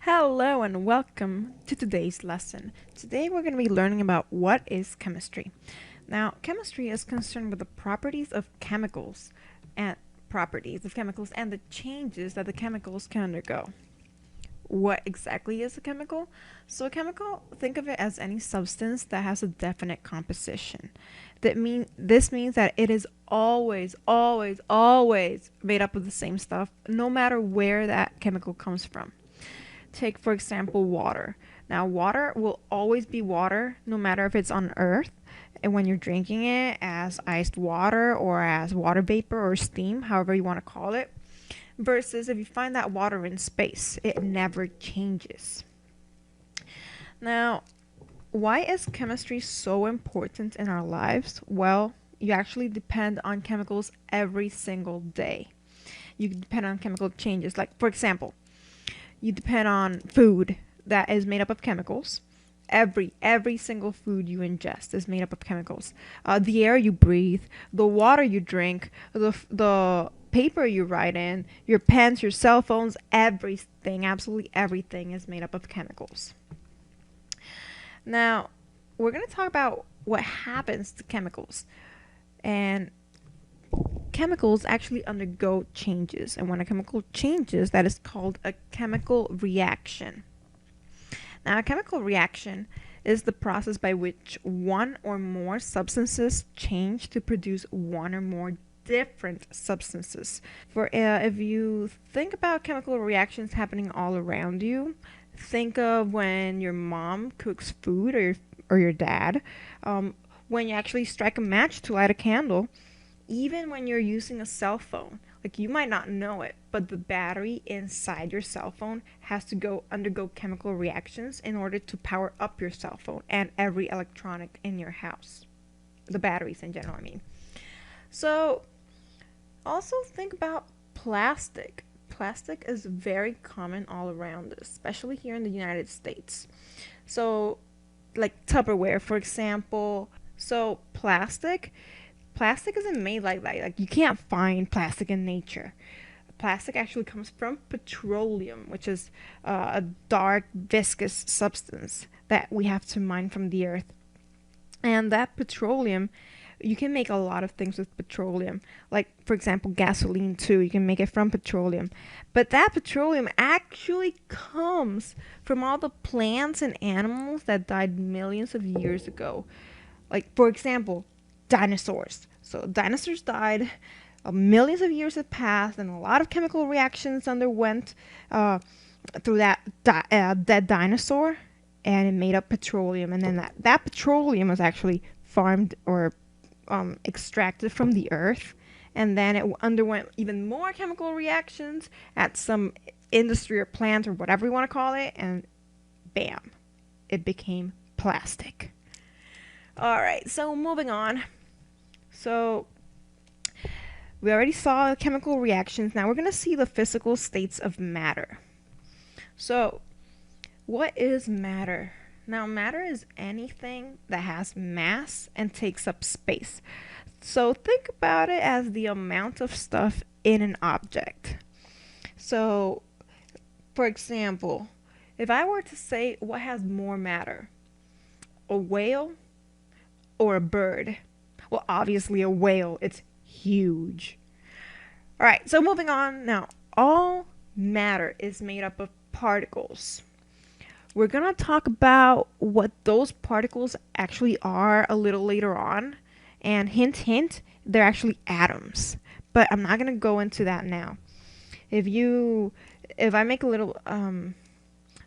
Hello and welcome to today's lesson. Today we're going to be learning about what is chemistry. Now, chemistry is concerned with the properties of chemicals and the changes that the chemicals can undergo. What exactly is a chemical? So a chemical, think of it as any substance that has a definite composition. This means that it is always made up of the same stuff, no matter where that chemical comes from. Take, for example, water. Now, water will always be water, no matter if it's on Earth, and when you're drinking it as iced water or as water vapor or steam, however you want to call it, versus if you find that water in space, it never changes. Now, why is chemistry so important in our lives? Well, you actually depend on chemicals every single day. You depend on chemical changes. Like, for example, you depend on food that is made up of chemicals. Every single food you ingest is made up of chemicals. The air you breathe, the water you drink, the paper you write in, your pens, your cell phones, everything, absolutely everything is made up of chemicals. Now, we're going to talk about what happens to chemicals. And chemicals actually undergo changes. And when a chemical changes, that is called a chemical reaction. Now, a chemical reaction is the process by which one or more substances change to produce one or more different substances. If you think about chemical reactions happening all around you, think of when your mom cooks food or your dad. When you actually strike a match to light a candle, even when you're using a cell phone, like you might not know it, but the battery inside your cell phone has to undergo chemical reactions in order to power up your cell phone and every electronic in your house. The batteries in general, I mean. So, also think about plastic. Plastic is very common all around us, especially here in the United States. So, like Tupperware, for example. So, plastic isn't made like that. Like, you can't find plastic in nature. Plastic actually comes from petroleum, which is a dark, viscous substance that we have to mine from the earth. And that petroleum, you can make a lot of things with petroleum. Like, for example, gasoline, too. You can make it from petroleum. But that petroleum actually comes from all the plants and animals that died millions of years ago. Like, for example, dinosaurs. So dinosaurs died, millions of years have passed, and a lot of chemical reactions underwent through that dead dinosaur, and it made up petroleum. And then that petroleum was actually farmed or extracted from the earth, and then it underwent even more chemical reactions at some industry or plant or whatever you want to call it, and bam, it became plastic. All right, so moving on. So we already saw chemical reactions. Now we're going to see the physical states of matter. So what is matter? Now, matter is anything that has mass and takes up space. So think about it as the amount of stuff in an object. So, for example, if I were to say what has more matter, a whale or a bird? Well, obviously a whale. It's huge. All right, so moving on now. All matter is made up of particles. We're going to talk about what those particles actually are a little later on. And hint, hint, they're actually atoms. But I'm not going to go into that now. If I make a little,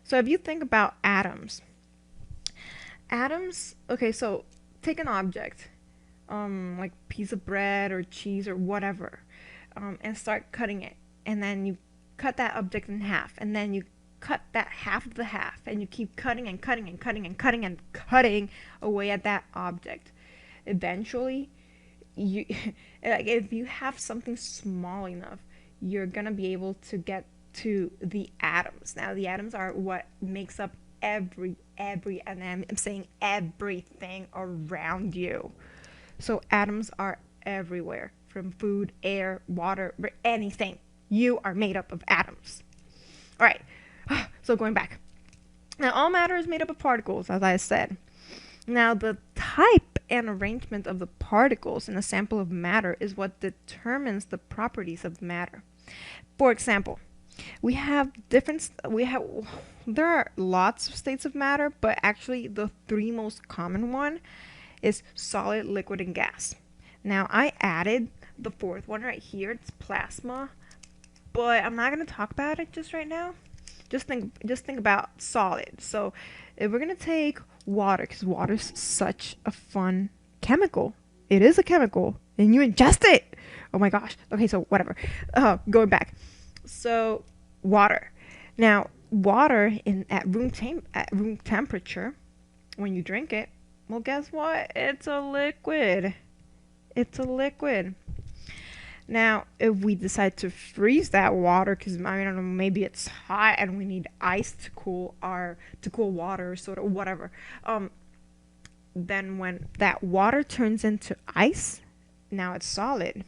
so if you think about atoms, okay, so take an object, like piece of bread or cheese or whatever, and start cutting it. And then you cut that object in half, and then you cut that half of the half, and you keep cutting and cutting and cutting and cutting and cutting away at that object. Eventually, you like if you have something small enough, you're gonna be able to get to the atoms. Now, the atoms are what makes up and I'm saying everything around you. So atoms are everywhere, from food, air, water, anything. You are made up of atoms. All right. So going back. Now, all matter is made up of particles, as I said. Now, the type and arrangement of the particles in a sample of matter is what determines the properties of matter. For example, there are lots of states of matter, but actually the three most common one is solid, liquid, and gas. Now, I added the fourth one right here. It's plasma, but I'm not going to talk about it just right now. Just think about solid. So if we're going to take water, because water is such a fun chemical. It is a chemical, and you ingest it. Oh my gosh. Okay, so whatever. Going back. So water. Now, water at room temperature, when you drink it, well, guess what? It's a liquid. It's a liquid. Now, if we decide to freeze that water, because I don't know, maybe it's hot and we need ice to cool water, sort of whatever. Then when that water turns into ice, now it's solid.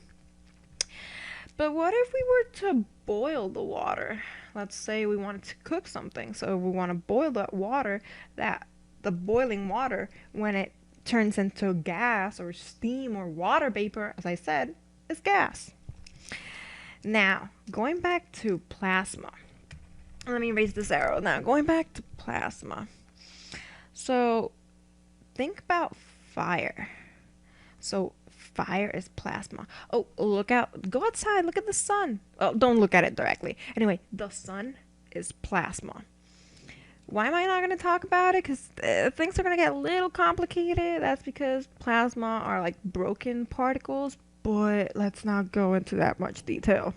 But what if we were to boil the water? Let's say we wanted to cook something. So if we want to boil that water, the boiling water, when it turns into gas or steam or water vapor, as I said, is gas. Now, going back to plasma. Let me erase this arrow. Now, going back to plasma. So, think about fire. So, fire is plasma. Oh, look out. Go outside. Look at the sun. Oh, don't look at it directly. Anyway, the sun is plasma. Why am I not going to talk about it? Because things are going to get a little complicated. That's because plasma are like broken particles, but let's not go into that much detail.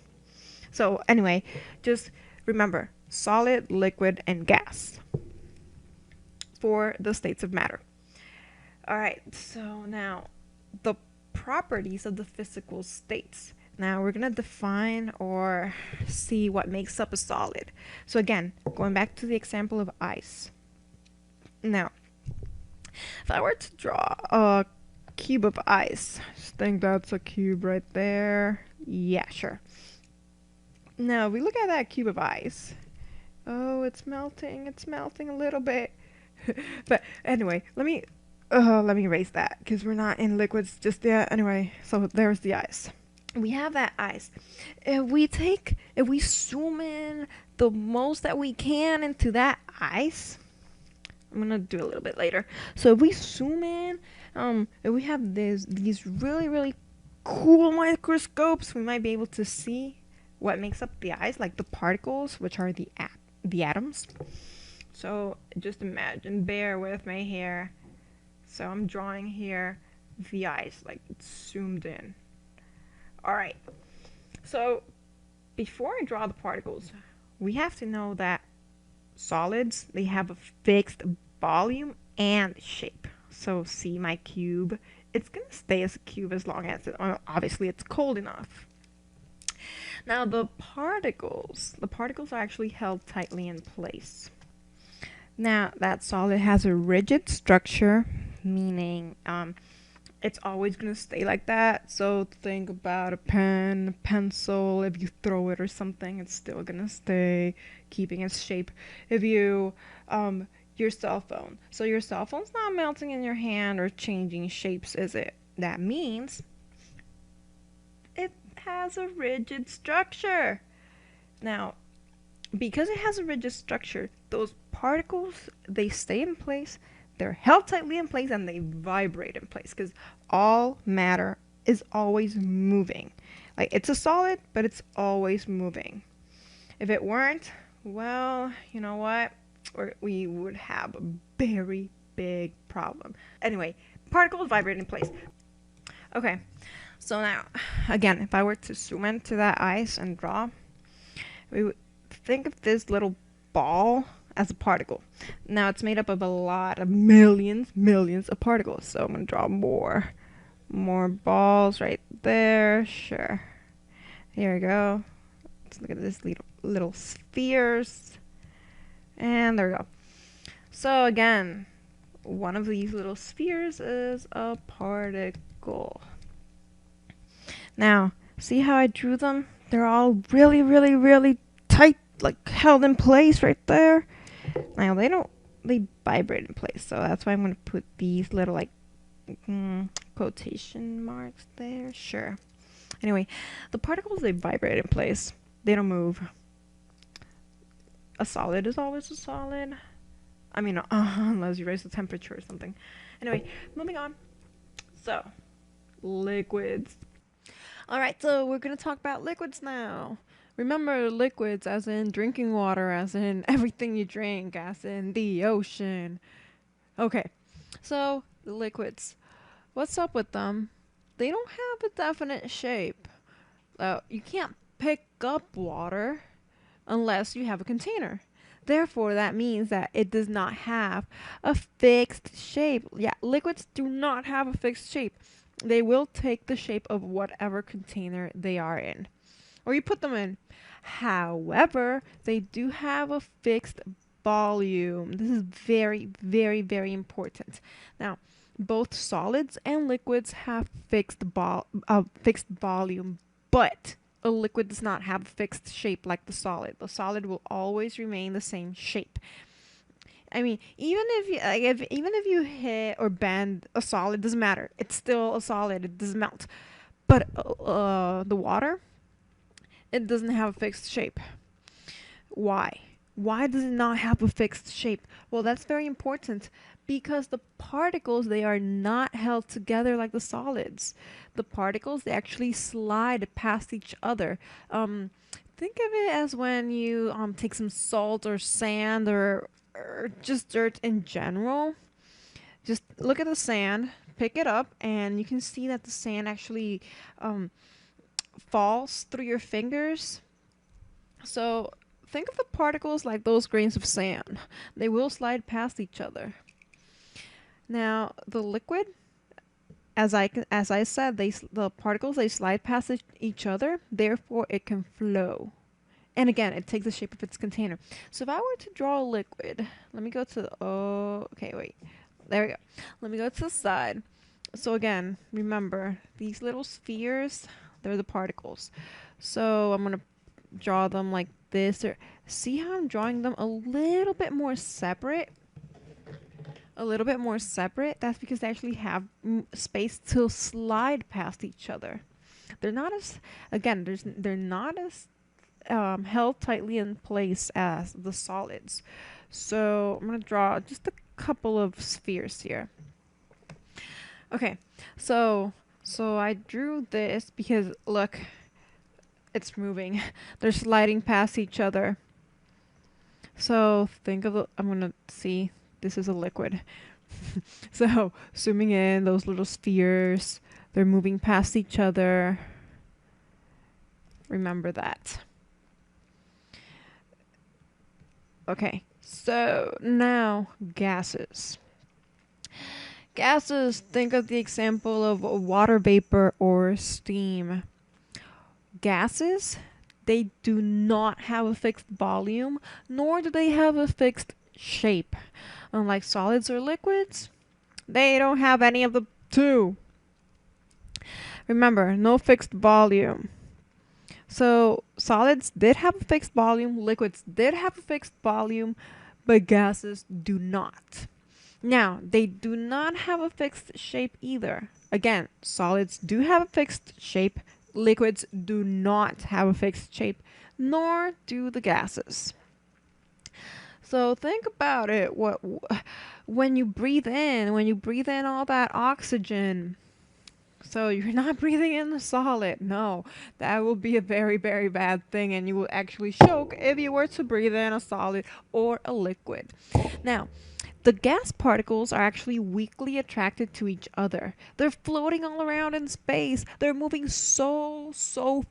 So anyway, just remember solid, liquid, and gas for the states of matter. All right, so now the properties of the physical states. Now we're going to define or see what makes up a solid. So again, going back to the example of ice. Now, if I were to draw a cube of ice, just think that's a cube right there. Yeah, sure. Now, if we look at that cube of ice, oh, it's melting a little bit. But anyway, let me erase that because we're not in liquids just yet. Anyway, so there's the ice. We have that ice. If we zoom in the most that we can into that ice, I'm gonna do a little bit later. So if we zoom in, if we have these really cool microscopes, we might be able to see what makes up the ice, like the particles, which are the atoms. So just imagine, bear with me here. So I'm drawing here the ice, like it's zoomed in. Alright, so before I draw the particles, we have to know that solids, they have a fixed volume and shape. So see my cube, it's going to stay as a cube as long as obviously it's cold enough. Now the particles are actually held tightly in place. Now that solid has a rigid structure, meaning it's always going to stay like that. So think about a pen, a pencil. If you throw it or something, it's still going to stay, keeping its shape. If you, your cell phone. So your cell phone's not melting in your hand or changing shapes, is it? That means it has a rigid structure. Now, because it has a rigid structure, those particles, they stay in place. They're held tightly in place and they vibrate in place because all matter is always moving. Like it's a solid, but it's always moving. If it weren't, well, you know what? We would have a very big problem. Anyway, particles vibrate in place. Okay, so now, again, if I were to zoom into that ice and draw, we would think of this little ball as a particle. Now it's made up of a lot of millions of particles. So I'm going to draw more balls right there. Sure. Here we go. Let's look at this little spheres. And there we go. So again, one of these little spheres is a particle. Now, see how I drew them? They're all really tight like held in place right there. Now they vibrate in place, so that's why I'm gonna put these little like quotation marks there. Sure. Anyway, the particles, they vibrate in place. They don't move. A solid is always a solid. I mean, unless you raise the temperature or something. Anyway, moving on. So, liquids. Alright, so we're going to talk about liquids now. Remember, liquids as in drinking water, as in everything you drink, as in the ocean. Okay, so liquids. What's up with them? They don't have a definite shape. You can't pick up water unless you have a container. Therefore, that means that it does not have a fixed shape. Yeah, liquids do not have a fixed shape. They will take the shape of whatever container they are in, or you put them in. However, they do have a fixed volume. This is very, very, very important. Now, both solids and liquids have fixed volume, but a liquid does not have a fixed shape like the solid. The solid will always remain the same shape. I mean, even if you hit or bend a solid, doesn't matter. It's still a solid. It doesn't melt. But the water, it doesn't have a fixed shape. Why? Why does it not have a fixed shape? Well, that's very important because the particles, they are not held together like the solids. The particles, they actually slide past each other. Think of it as when you take some salt or sand or just dirt in general. Just look at the sand, pick it up, and you can see that the sand actually falls through your fingers. So think of the particles like those grains of sand. They will slide past each other. Now, the liquid, as I said, the particles, they slide past each other, therefore it can flow. And again, it takes the shape of its container. So if I were to draw a liquid, let me go to the, okay, wait. There we go. Let me go to the side. So again, remember, these little spheres, they're the particles. So I'm going to draw them like this. Or see how I'm drawing them a little bit more separate? A little bit more separate. That's because they actually have space to slide past each other. They're not as, again, they're not as held tightly in place as the solids. So I'm going to draw just a couple of spheres here. Okay, so I drew this because look, it's moving. They're sliding past each other. So think of I'm going to see, this is a liquid. So zooming in, those little spheres, they're moving past each other. Remember that. Okay, so now gases. Gases, think of the example of water vapor or steam. Gases, they do not have a fixed volume, nor do they have a fixed shape. Unlike solids or liquids, they don't have any of the two. Remember, no fixed volume. So solids did have a fixed volume, liquids did have a fixed volume, but gases do not. Now, they do not have a fixed shape either. Again, solids do have a fixed shape, liquids do not have a fixed shape, nor do the gases. So think about it. When you breathe in all that oxygen, so you're not breathing in the solid. No, that will be a very, very bad thing, and you will actually choke if you were to breathe in a solid or a liquid. Now, the gas particles are actually weakly attracted to each other. They're floating all around in space. They're moving so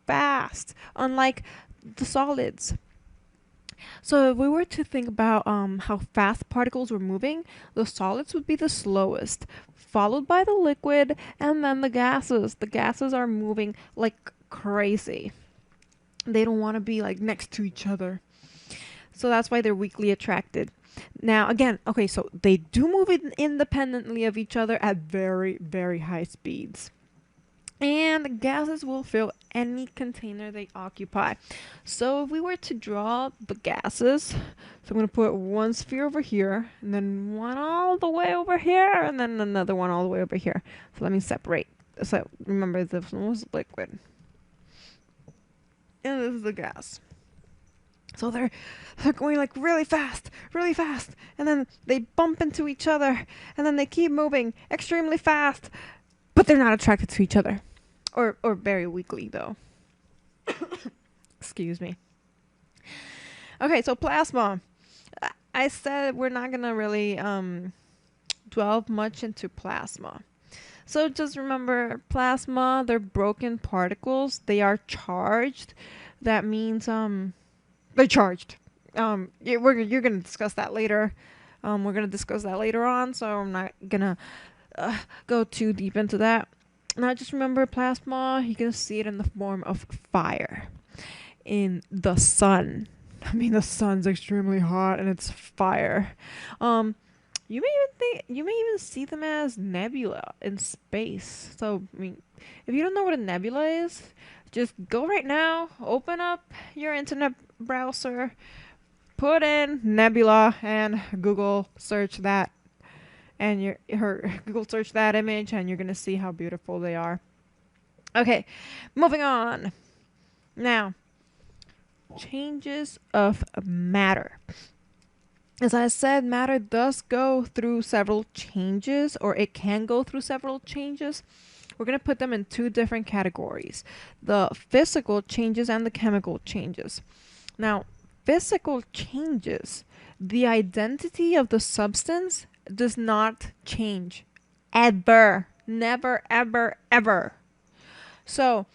fast, unlike the solids. So if we were to think about how fast particles were moving, the solids would be the slowest, followed by the liquid, and then the gases. The gases are moving like crazy. They don't want to be like next to each other. So that's why they're weakly attracted. Now, again, okay, so they do move independently of each other at very, very high speeds. and gases will fill any container they occupy. So if we were to draw the gases, so I'm going to put one sphere over here, and then one all the way over here, and then another one all the way over here. So let me separate. So remember, this one was liquid, and this is the gas. So they're going like really fast, and then they bump into each other, and then they keep moving extremely fast, but they're not attracted to each other. Or very weakly, though. Excuse me. Okay, so plasma. I said we're not going to really dwell much into plasma. So just remember, plasma, they're broken particles. They are charged. That means they're charged. You're going to discuss that later. We're going to discuss that later on, so I'm not going to go too deep into that. Now just remember, plasma, you can see it in the form of fire in the sun. I mean, the sun's extremely hot and it's fire. You may even see them as nebula in space. So, I mean, if you don't know what a nebula is, just go right now, open up your internet browser, put in nebula, and Google search that. And Google search that image, and you're gonna see how beautiful they are. Okay, moving on. Now, changes of matter. As I said, matter does go through several changes, or it can go through several changes. We're gonna put them in two different categories: the physical changes and the chemical changes. Now, physical changes, the identity of the substance does not change ever. Never, ever, ever. So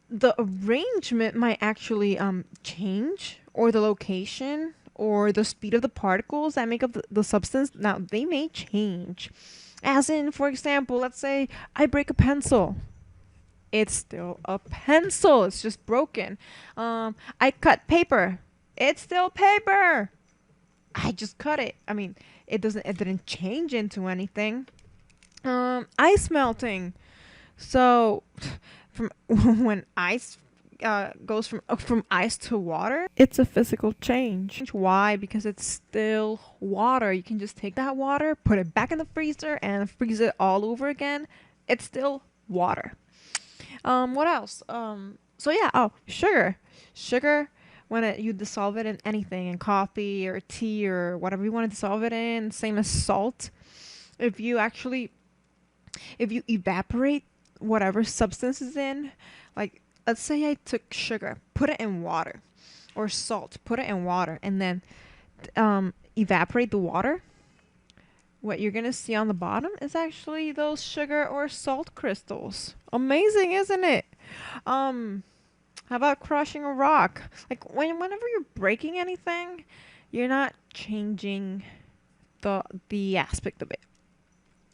the arrangement might actually change, or the location or the speed of the particles that make up the substance. Now they may change. As in, for example, let's say I break a pencil. It's still a pencil. It's just broken. I cut paper. It's still paper. I just cut it. I mean, it didn't change into anything. Ice melting. So from when ice goes from ice to water, it's a physical change. Why? Because it's still water. You can just take that water, put it back in the freezer, and freeze it all over again. It's still water. What else? So yeah. Oh, sugar. Sugar. When you dissolve it in anything, in coffee or tea or whatever you want to dissolve it in, same as salt. If you evaporate whatever substance is in, like let's say I took sugar, put it in water, or salt, put it in water, and then evaporate the water, what you're gonna see on the bottom is actually those sugar or salt crystals. Amazing, isn't it? How about crushing a rock? Like whenever you're breaking anything, you're not changing the aspect of it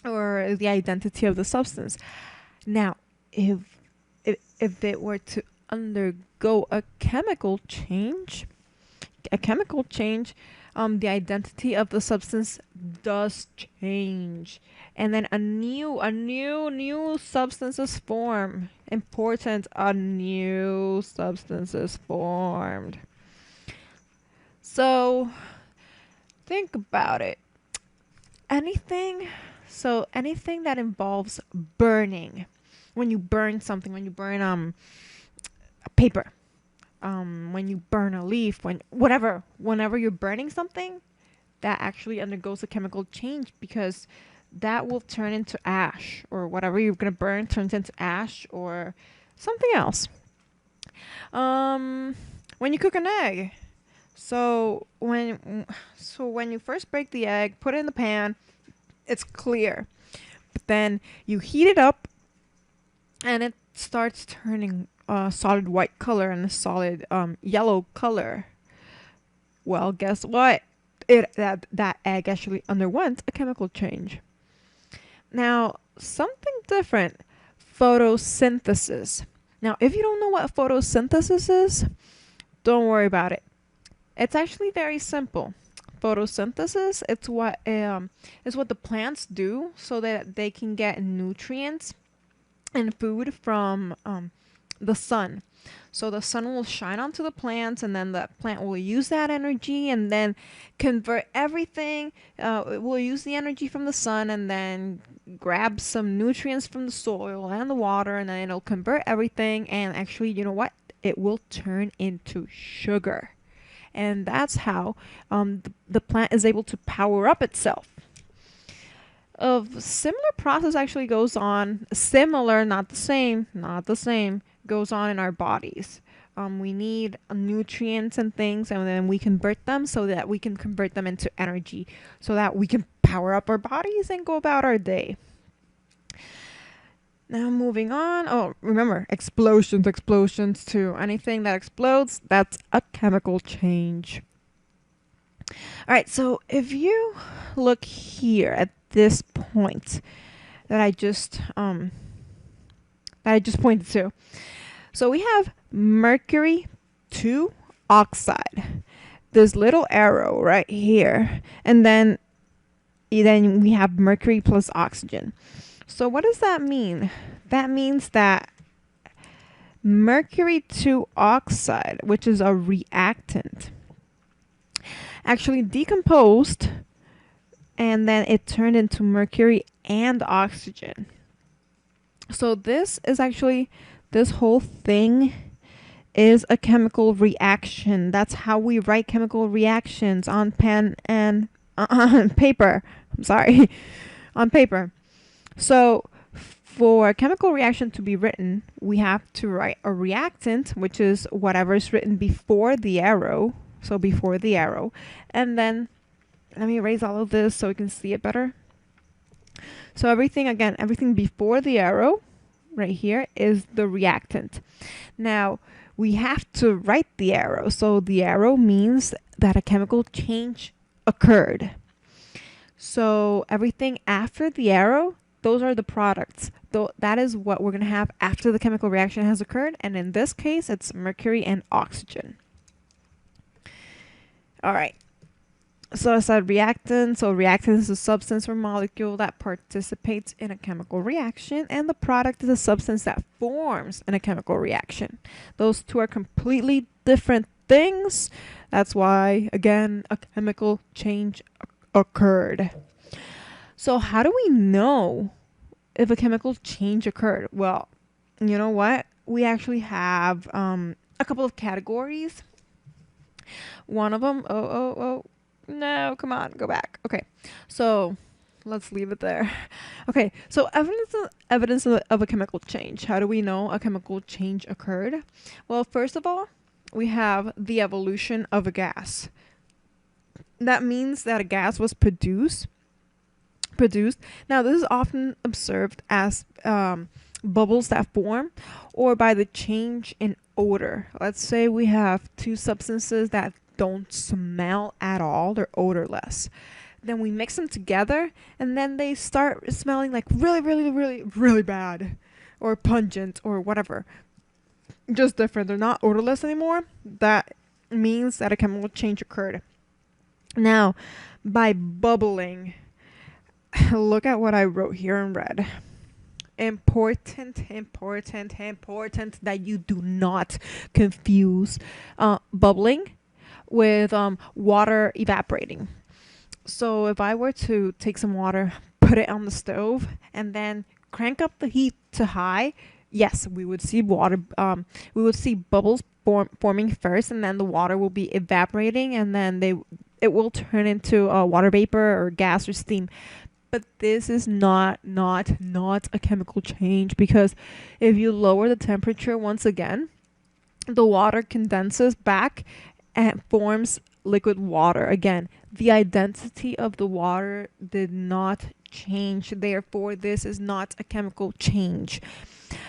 or the identity of the substance. Now, if it were to undergo a chemical change, the identity of the substance does change, and then a new substances form. Important, a new substance is formed. So think about it. Anything that involves burning, when you burn something, when you burn a paper, when you burn a leaf, whenever you're burning something, that actually undergoes a chemical change, because that will turn into ash, or whatever you're gonna burn turns into ash or something else. When you cook an egg, so when you first break the egg, put it in the pan, it's clear, but then you heat it up, and it starts turning a solid white color and a solid yellow color. Well, guess what? That egg actually underwent a chemical change. Now, something different, photosynthesis. Now, if you don't know what photosynthesis is, don't worry about it. It's actually very simple. Photosynthesis, it's what the plants do so that they can get nutrients and food from the sun. So the sun will shine onto the plants, and then the plant will use that energy and then convert everything. It will use the energy from the sun and then grab some nutrients from the soil and the water, and then it'll convert everything. And actually, you know what? It will turn into sugar. And that's how the plant is able to power up itself. A similar process actually goes on, similar, not the same, goes on in our bodies. We need nutrients and things, and then we convert them so that we can convert them into energy, so that we can power up our bodies and go about our day. Now moving on. Oh, remember, explosions too. Anything that explodes, that's a chemical change. All right, so if you look here at this point that I just pointed to. So we have mercury 2 oxide. This little arrow right here. And then we have mercury plus oxygen. So what does that mean? That means that mercury 2 oxide, which is a reactant, actually decomposed, and then it turned into mercury and oxygen. So this whole thing is a chemical reaction. That's how we write chemical reactions on pen and on paper. I'm sorry, on paper. So for a chemical reaction to be written, we have to write a reactant, which is whatever is written before the arrow. So before the arrow. And then let me erase all of this so we can see it better. So everything before the arrow right here is the reactant. Now we have to write the arrow. So the arrow means that a chemical change occurred. So everything after the arrow, those are the products. That is what we're going to have after the chemical reaction has occurred. And in this case, it's mercury and oxygen. All right. So I said reactant. So reactant is a substance or molecule that participates in a chemical reaction, and the product is a substance that forms in a chemical reaction. Those two are completely different things. That's why, again, a chemical change occurred. So how do we know if a chemical change occurred? Well, you know what? We actually have a couple of categories. One of them, no, come on, go back. Okay, so let's leave it there. Okay, so evidence of a chemical change. How do we know a chemical change occurred? Well, first of all, we have the evolution of a gas. That means that a gas was produced. Now, this is often observed as bubbles that form, or by the change in odor. Let's say we have two substances that don't smell at all, they're odorless. Then we mix them together, and then they start smelling like really, really, really, really bad, or pungent, or whatever. Just different. They're not odorless anymore. That means that a chemical change occurred. Now, by bubbling, look at what I wrote here in red. Important that you do not confuse bubbling with water evaporating. So if I were to take some water, put it on the stove, and then crank up the heat to high, yes, we would see water. We would see bubbles forming first, and then the water will be evaporating, and then it will turn into water vapor or gas or steam. But this is not a chemical change, because if you lower the temperature once again, the water condenses back and forms liquid water. Again, the identity of the water did not change. Therefore, this is not a chemical change.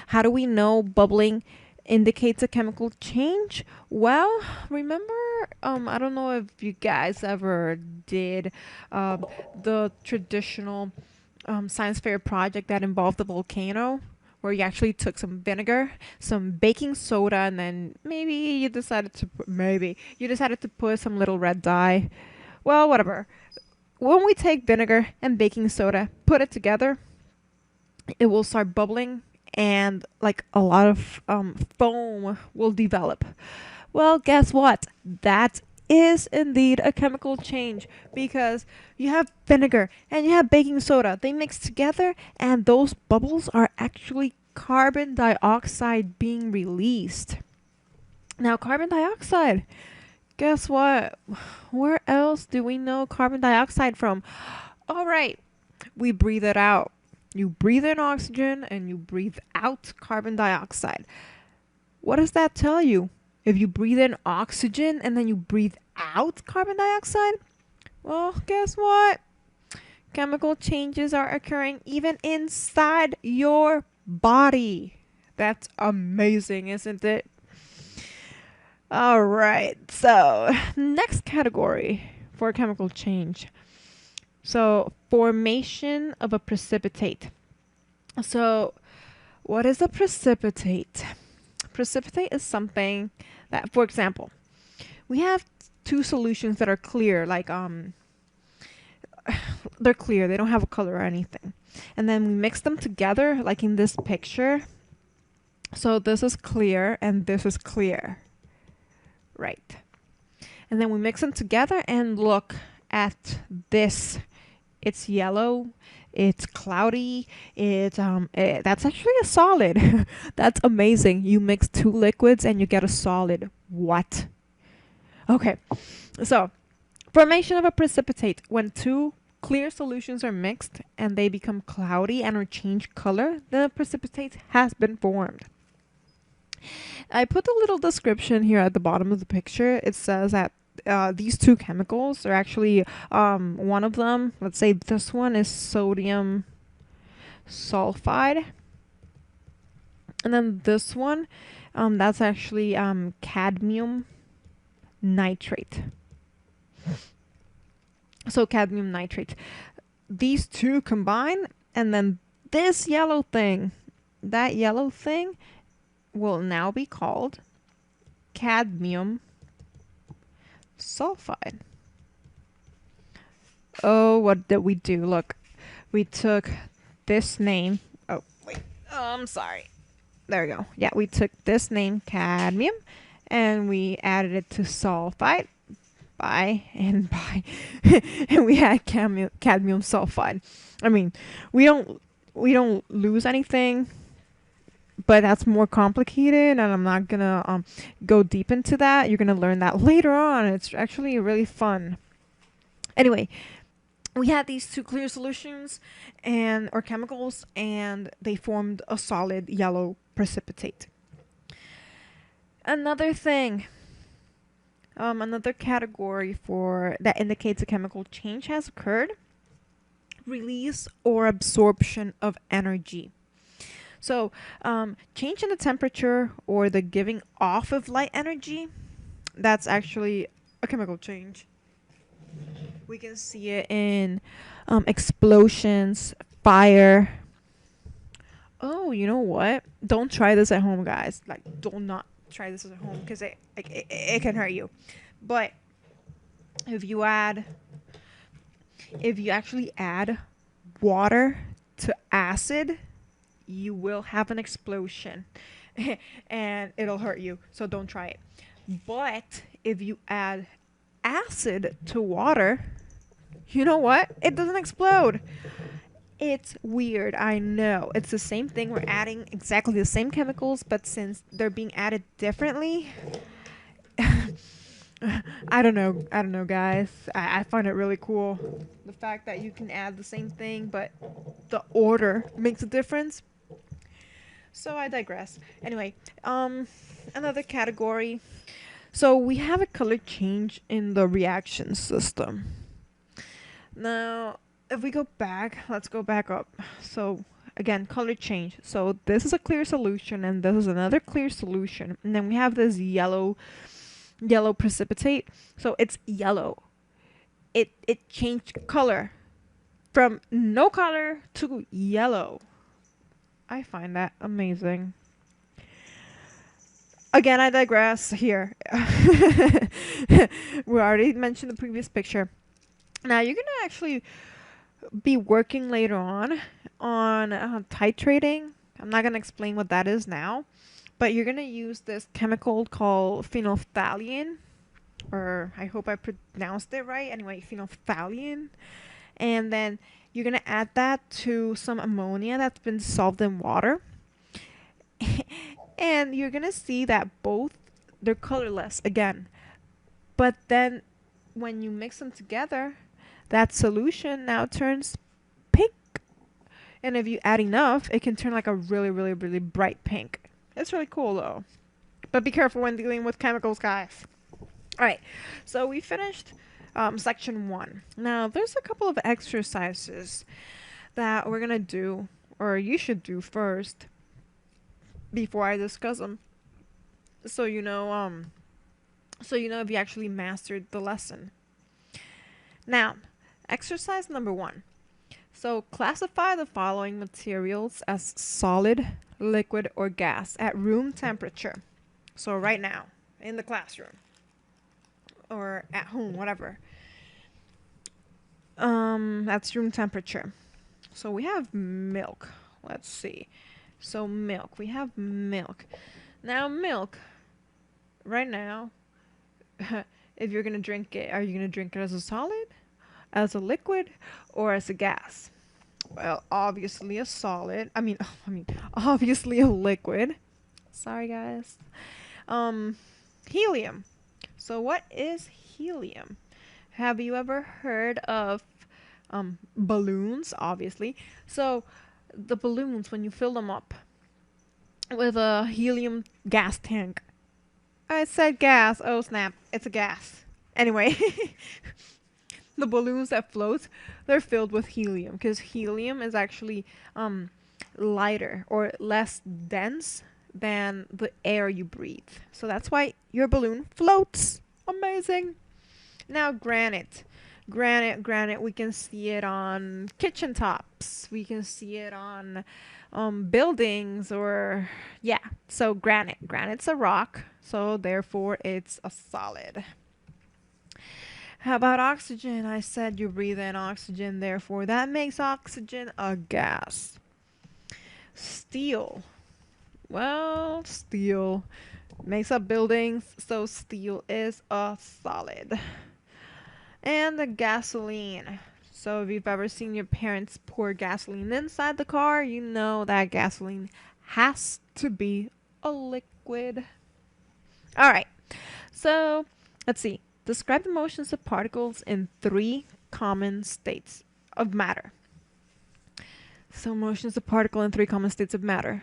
How do we know bubbling indicates a chemical change? Well, remember, I don't know if you guys ever did the traditional science fair project that involved the volcano, where you actually took some vinegar, some baking soda, and then maybe you decided to put some little red dye. Well, whatever. When we take vinegar and baking soda, put it together, it will start bubbling, and like a lot of foam will develop. Well, guess what? That is indeed a chemical change because you have vinegar and you have baking soda. They mix together, and those bubbles are actually carbon dioxide being released. Now, carbon dioxide, guess what? Where else do we know carbon dioxide from? All right, we breathe it out. You breathe in oxygen and you breathe out carbon dioxide. What does that tell you? If you breathe in oxygen and then you breathe out carbon dioxide, well, guess what? Chemical changes are occurring even inside your body. That's amazing, isn't it? All right, so next category for chemical change. So, formation of a precipitate. So, what is a precipitate? Precipitate is something that, for example, we have two solutions that are clear, like they're clear, they don't have a color or anything. And then we mix them together, like in this picture. So this is clear and this is clear. Right. And then we mix them together and look at this. It's yellow, it's cloudy, that's actually a solid. That's amazing. You mix two liquids and you get a solid. What? Okay. So, formation of a precipitate. When two clear solutions are mixed and they become cloudy and or change color, then a precipitate has been formed. I put a little description here at the bottom of the picture. It says that these two chemicals are actually, one of them, let's say this one is sodium sulfide. And then this one, that's actually cadmium nitrate. So cadmium nitrate. These two combine, and then this yellow thing, that yellow thing will now be called cadmium sulfide. Oh, what did we do? Look, we took this name. Oh, wait. Oh, I'm sorry. There we go. Yeah, we took this name, cadmium, and we added it to sulfide and we had cadmium sulfide. I mean, we don't lose anything, but that's more complicated, and I'm not gonna go deep into that. You're gonna learn that later on. It's actually really fun. Anyway, we had these two clear solutions or chemicals, and they formed a solid yellow precipitate. Another thing, another category for that indicates a chemical change has occurred: release or absorption of energy. So, change in the temperature or the giving off of light energy, that's actually a chemical change. We can see it in explosions, fire. Oh, you know what? Don't try this at home, guys. Like, do not try this at home because it can hurt you. But if you actually add water to acid, you will have an explosion and it'll hurt you. So don't try it. But if you add acid to water, you know what? It doesn't explode. It's weird, I know. It's the same thing. We're adding exactly the same chemicals, but since they're being added differently, I don't know, guys. I find it really cool. The fact that you can add the same thing, but the order makes a difference. So I digress. Anyway, another category. So we have a color change in the reaction system. Now, if we go back, let's go back up. So again, color change. So this is a clear solution and this is another clear solution. And then we have this yellow precipitate. So it's yellow. It changed color from no color to yellow. I find that amazing. Again, I digress here. We already mentioned the previous picture. Now you're gonna actually be working later on titrating I'm not going to explain what that is now, but you're going to use this chemical called phenolphthalein, or I hope I pronounced it right. Anyway, phenolphthalein. And then you're going to add that to some ammonia that's been dissolved in water. And you're going to see that both, they're colorless again. But then when you mix them together, that solution now turns pink. And if you add enough, it can turn like a really, really, really bright pink. It's really cool though. But be careful when dealing with chemicals, guys. Alright, so we finished section 1. Now, there's a couple of exercises that we're going to do, or you should do first, before I discuss them. So you know if you actually mastered the lesson. Now, exercise number 1. So classify the following materials as solid, liquid, or gas at room temperature. So right now, in the classroom, or at home, whatever. That's room temperature. So we have milk. Let's see. So milk. We have milk. Now milk, right now, if you're going to drink it, are you going to drink it as a solid, as a liquid, or as a gas? Well, obviously a solid. Obviously a liquid. Sorry, guys. Helium. So what is helium? Have you ever heard of balloons? Obviously. So the balloons, when you fill them up with a helium gas tank. I said gas. Oh, snap. It's a gas. Anyway, the balloons that float, they're filled with helium because helium is actually lighter or less dense than the air you breathe. So that's why your balloon floats. Amazing. Now, granite. Granite, we can see it on kitchen tops. We can see it on buildings or, yeah. So granite. Granite's a rock, so therefore it's a solid. How about oxygen? I said you breathe in oxygen, therefore that makes oxygen a gas. Steel. Well, steel makes up buildings, so steel is a solid. And the gasoline. So if you've ever seen your parents pour gasoline inside the car, you know that gasoline has to be a liquid. All right. So let's see. Describe the motions of particles in 3 common states of matter. So motions of particle in 3 common states of matter.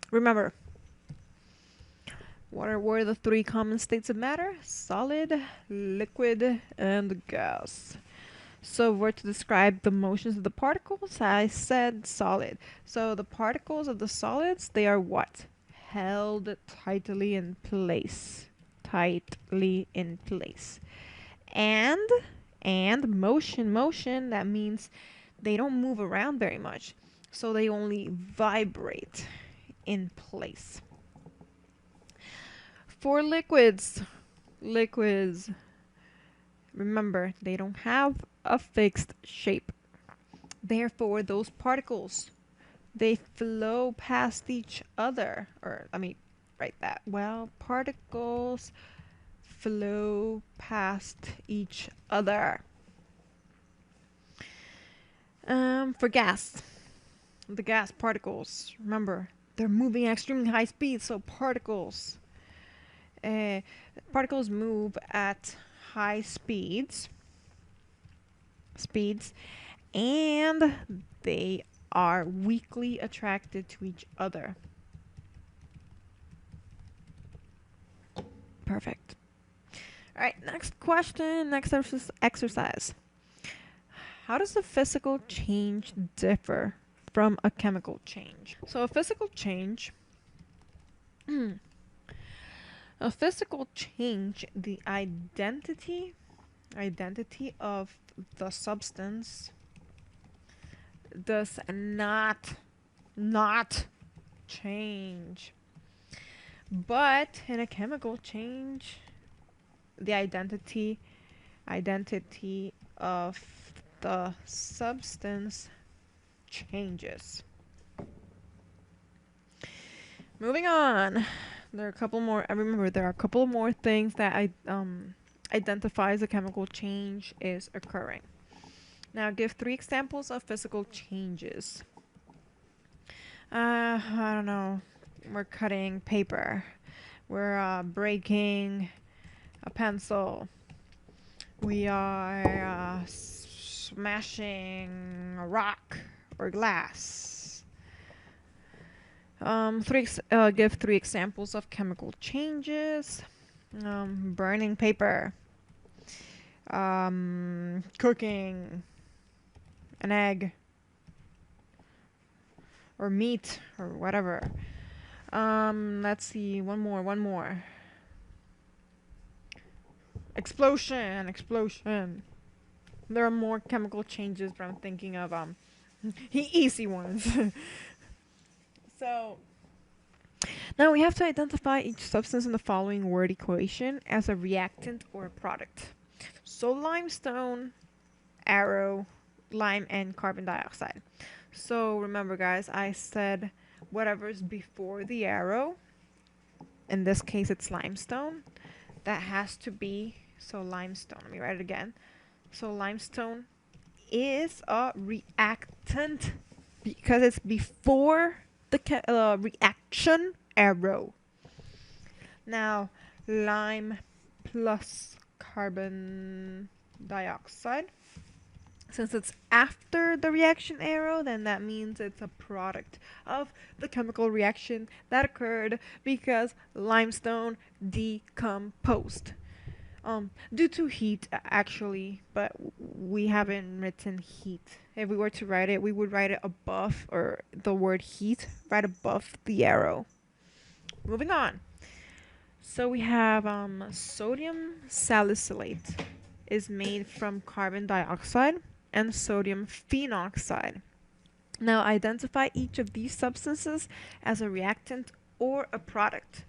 Remember, what were the 3 common states of matter? Solid, liquid, and gas. So we're to describe the motions of the particles. I said solid. So the particles of the solids, they are what? Held tightly in place. Tightly in place. And motion, that means they don't move around very much. So they only vibrate in place. For liquids, remember, they don't have a fixed shape. Therefore, those particles, they flow past each other. Write that. Well, particles flow past each other. For gas, the gas particles, remember, they're moving at extremely high speed, so particles move at high speeds, and they are weakly attracted to each other. Perfect. All right, next question, next exercise. How does a physical change differ from a chemical change? So a physical change, the identity of the substance does not change. But in a chemical change, the identity of the substance changes. Moving on. There are a couple more. I remember there are a couple more things that I identifies a chemical change is occurring. Now, give 3 examples of physical changes. I don't know. We're cutting paper. We're breaking a pencil. We are smashing a rock or glass. Give 3 examples of chemical changes. Burning paper. Cooking an egg or meat or whatever. Let's see. One more. Explosion. There are more chemical changes, but I'm thinking of easy ones. So now we have to identify each substance in the following word equation as a reactant or a product. So limestone, arrow, lime, and carbon dioxide. So remember, guys, I said whatever's before the arrow, in this case it's limestone, that has to be, so limestone, let me write it again. So limestone is a reactant because it's before the reaction arrow. Now, lime plus carbon dioxide. Since it's after the reaction arrow, then that means it's a product of the chemical reaction that occurred because limestone decomposed. Due to heat, actually, but we haven't written heat. If we were to write it, we would write it above, or the word heat, right above the arrow. Moving on. So we have sodium salicylate is made from carbon dioxide and sodium phenoxide. Now identify each of these substances as a reactant or a product.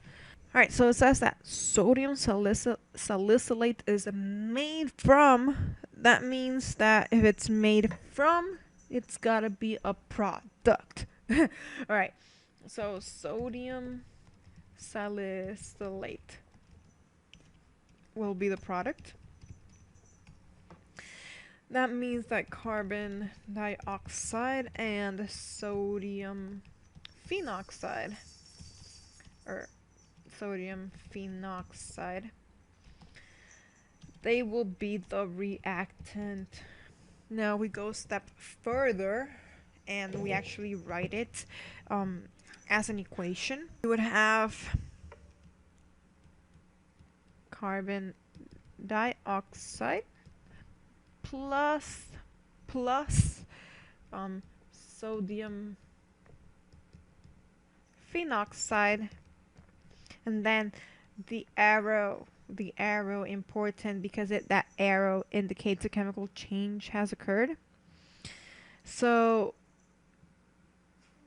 Alright, so it says that sodium salicylate is made from. That means that if it's made from, it's gotta be a product. Alright, so sodium salicylate will be the product. That means that carbon dioxide and sodium phenoxide, or sodium phenoxide, they will be the reactant. Now we go a step further and we actually write it as an equation. We would have carbon dioxide plus sodium phenoxide, and then the arrow important because that arrow indicates a chemical change has occurred. So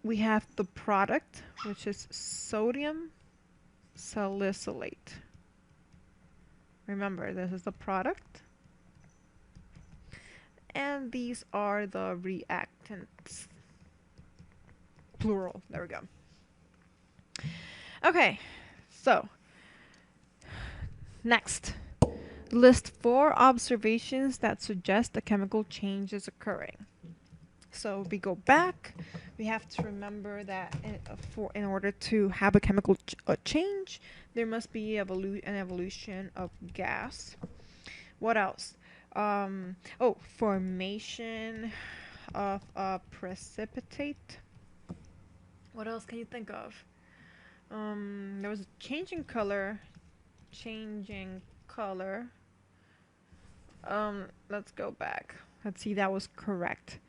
we have the product, which is sodium salicylate. Remember, this is the product. And these are the reactants. Plural. There we go. Okay, so next, list 4 observations that suggest a chemical change is occurring. So if we go back, we have to remember that in order to have a chemical change, there must be an evolution of gas. What else? Formation of a precipitate. What else can you think of? There was a changing color. Let's go back. Let's see, that was correct.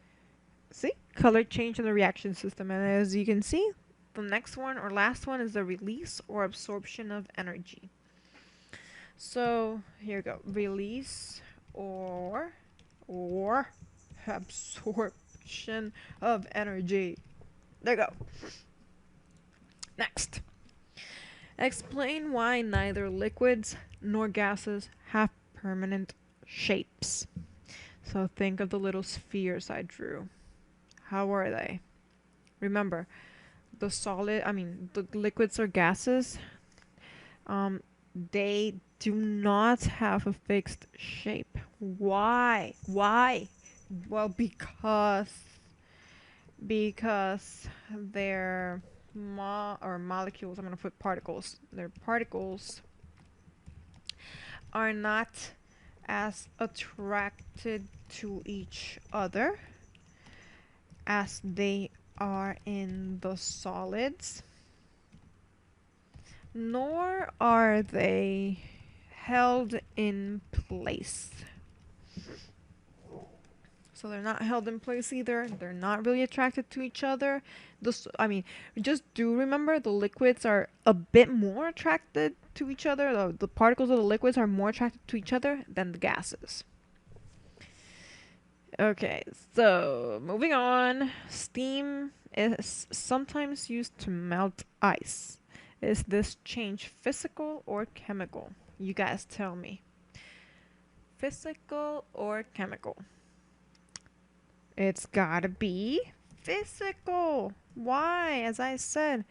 See? Color change in the reaction system. And as you can see, the next one or last one is the release or absorption of energy. So here we go. Release or absorption of energy. There you go. Next. Explain why neither liquids nor gases have permanent shapes. So think of the little spheres I drew. How are they? Remember, the solid, I mean, the liquids or gases, um, they do not have a fixed shape. Why? Why? Well, because their or molecules, I'm going to put particles. Their particles are not as attracted to each other as they are in the solids, nor are they held in place. So they're not held in place either. They're not really attracted to each other. I mean, just do remember the liquids are a bit more attracted to each other. The particles of the liquids are more attracted to each other than the gases. Okay, so moving on. Steam is sometimes used to melt ice. Is this change physical or chemical? You guys tell me. Physical or chemical? It's gotta be physical. Why? As I said,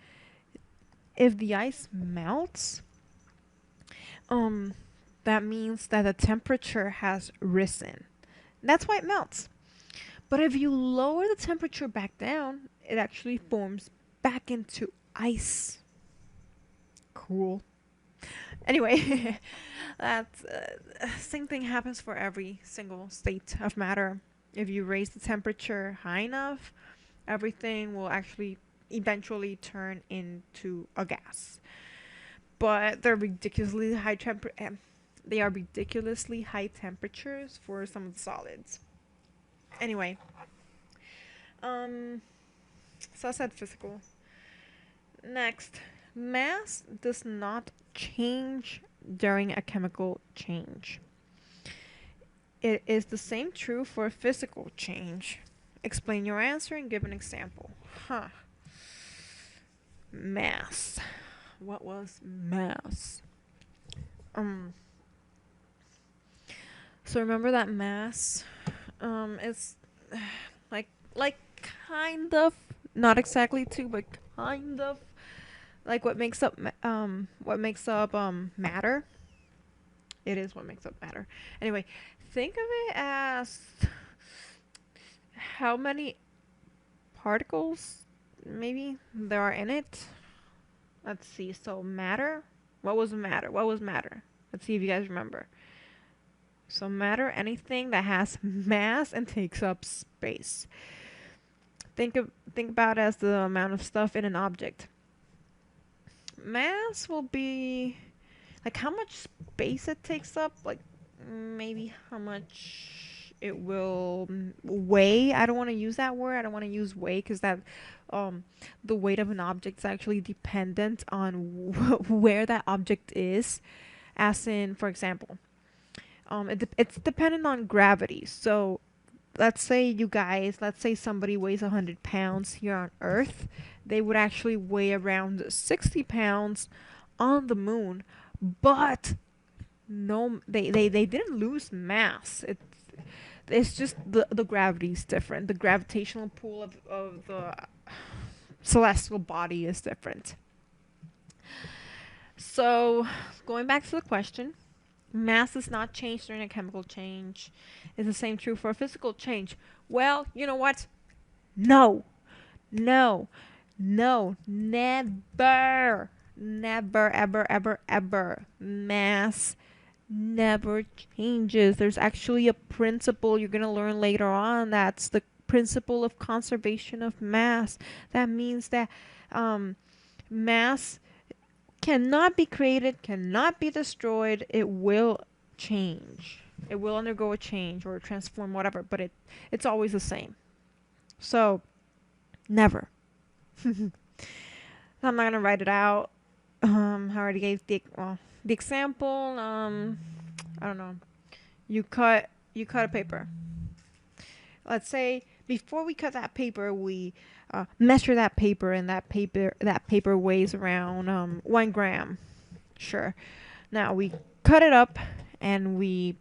if the ice melts, that means that the temperature has risen. That's why it melts. But if you lower the temperature back down, it actually forms back into ice. Cool. Anyway, that's same thing happens for every single state of matter. If you raise the temperature high enough, everything will actually eventually turn into a gas. But they are ridiculously high temperatures for some of the solids. Anyway, so I said physical. Next, mass does not change during a chemical change. It is the same true for a physical change. Explain your answer and give an example. Mass. What was mass? So remember that mass is like kind of, not exactly too, but kind of like what makes up matter. It is what makes up matter. Anyway, think of it as how many particles maybe there are in it. Let's see. So matter. What was matter? What was matter? Let's see if you guys remember. So matter, anything that has mass and takes up space. Think about it as the amount of stuff in an object. Mass will be like how much space it takes up, like maybe how much it will weigh. I don't want to use that word. I don't want to use weigh because that the weight of an object is actually dependent on where that object is. As in, for example, it's dependent on gravity. So let's say somebody weighs 100 pounds here on Earth. They would actually weigh around 60 pounds on the moon, but no, they didn't lose mass. It's just the gravity is different. The gravitational pull of the celestial body is different. So going back to the question, mass does not change during a chemical change. Is the same true for a physical change? Well, you know what? No. No. No. Never. Never, ever, ever, ever. Mass never changes. There's actually a principle you're going to learn later on. That's the principle of conservation of mass. That means that mass cannot be created, cannot be destroyed. It will change. It will undergo a change or transform, whatever, but it's always the same. So, never. I'm not going to write it out. I already gave the example. I don't know. You cut a paper. Let's say before we cut that paper, we measure that paper, and that paper weighs around 1 gram. Sure. Now we cut it up, and we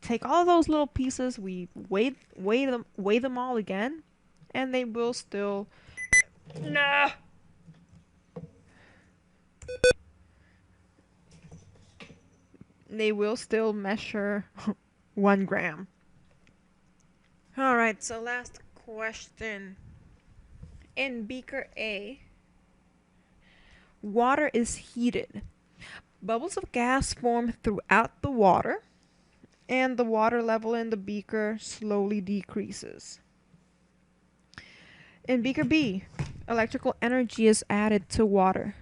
take all those little pieces. We weigh them all again, and they will still. Nah. They will still measure 1 gram. All right, so last question. In beaker A, water is heated. Bubbles of gas form throughout the water, and the water level in the beaker slowly decreases. In beaker B, electrical energy is added to water.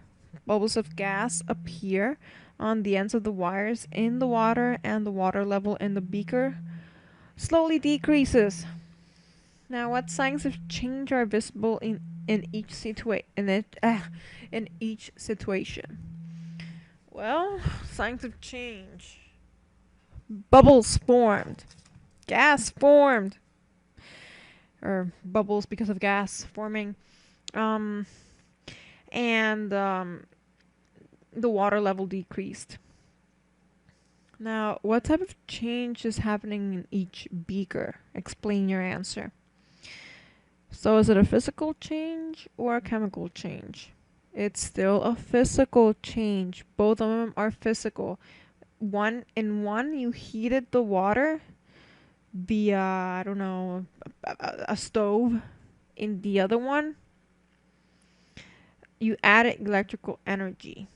Bubbles of gas appear on the ends of the wires in the water, and the water level in the beaker slowly decreases. Now, what signs of change are visible in each situation? Well, signs of change. Bubbles formed. Gas formed. Or bubbles because of gas forming. Um, and the water level decreased. Now, what type of change is happening in each beaker? Explain your answer. So, is it a physical change or a chemical change? It's still a physical change. Both of them are physical. One, you heated the water via, I don't know, a stove. In the other one, you added electrical energy.